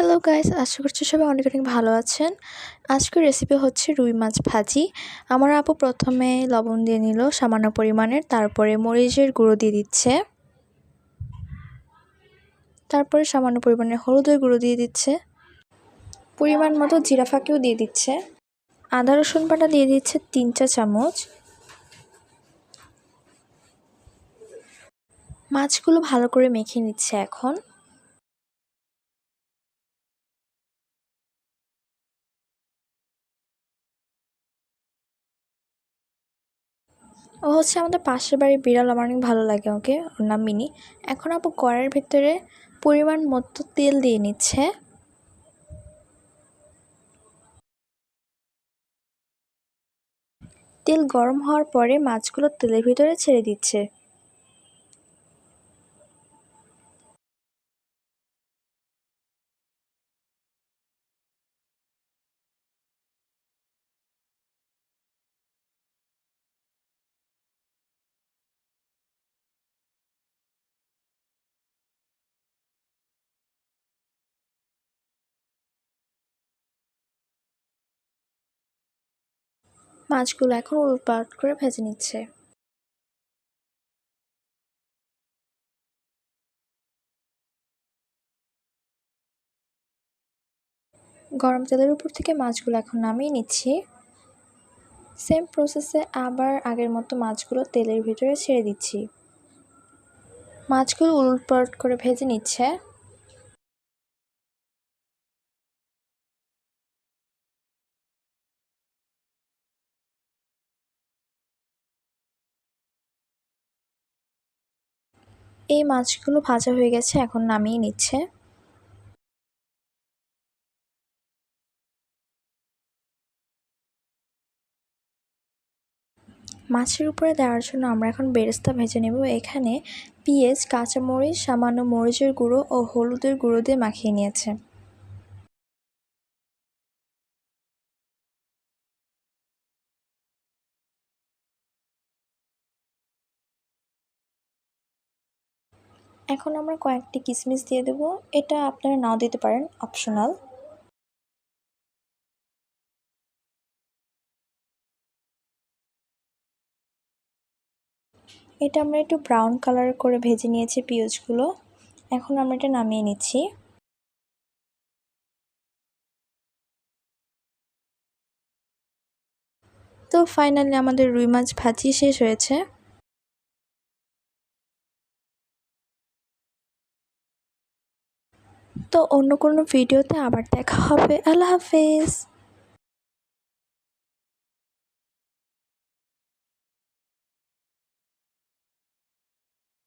Hello guys, আশা করছি সবাই অনেক অনেক ভালো আছেন। আজকের রেসিপি হচ্ছে রুই মাছ ভাজি। আমার আপু প্রথমে লবণ দিয়ে নিল সামান্য পরিমাণের, তারপরে মরিচের গুঁড়ো দিয়ে দিচ্ছে, তারপরে সামান্য পরিমাণের হলুদের গুঁড়ো দিয়ে দিচ্ছে, পরিমাণ মতো জিরা ফাঁকিও দিয়ে দিচ্ছে, আদা রসুন বাটা দিয়ে দিচ্ছে 3 চা চামচ। মাছগুলো ভালো করে মেখে নিচ্ছে এখন। ও হচ্ছে আমাদের পাশের বাড়ির বিড়াল, আমার অনেক ভালো লাগে ওকে, ওর নাম মিনি। এখন আপু কড়াইয়ের ভিতরে পরিমাণ মতো তেল দিয়ে নিচ্ছে। তেল গরম হওয়ার পরে মাছগুলো তেলের ভিতরে ছেড়ে দিচ্ছে। মাছগুলো এখন উলটপালট করে ভেজে নিচ্ছে। গরম তেলের উপর থেকে মাছগুলো এখন নামিয়ে নিচ্ছি। সেম প্রসেসে আবার আগের মতো মাছগুলো তেলের ভিতরে ছেড়ে দিচ্ছি। মাছগুলো উলটপালট করে ভেজে নিচ্ছে। এই মাছগুলো ভাজা হয়ে গেছে, এখন নামিয়ে নিচ্ছে। মাছের উপরে দেওয়ার জন্য আমরা এখন বেরেস্তা ভেজে নেব। এখানে পেঁয়াজ, কাঁচামরিচ, সামান্য মরিচের গুঁড়ো ও হলুদের গুঁড়ো দিয়ে মাখিয়ে নিয়েছে। এখন আমরা কয়েকটি কিশমিশ দিয়ে দেবো, এটা আপনারা নাও দিতে পারেন, অপশনাল। এটা আমরা একটু ব্রাউন কালার করে ভেজে নিয়েছি পেঁয়াজগুলো। এখন আমরা এটা নামিয়ে নিচ্ছি। তো ফাইনালি আমাদের রুই মাছ ভাজি শেষ হয়েছে। তো অন্য কোনো ভিডিওতে আবার দেখা হবে। আল্লাহ হাফেজ।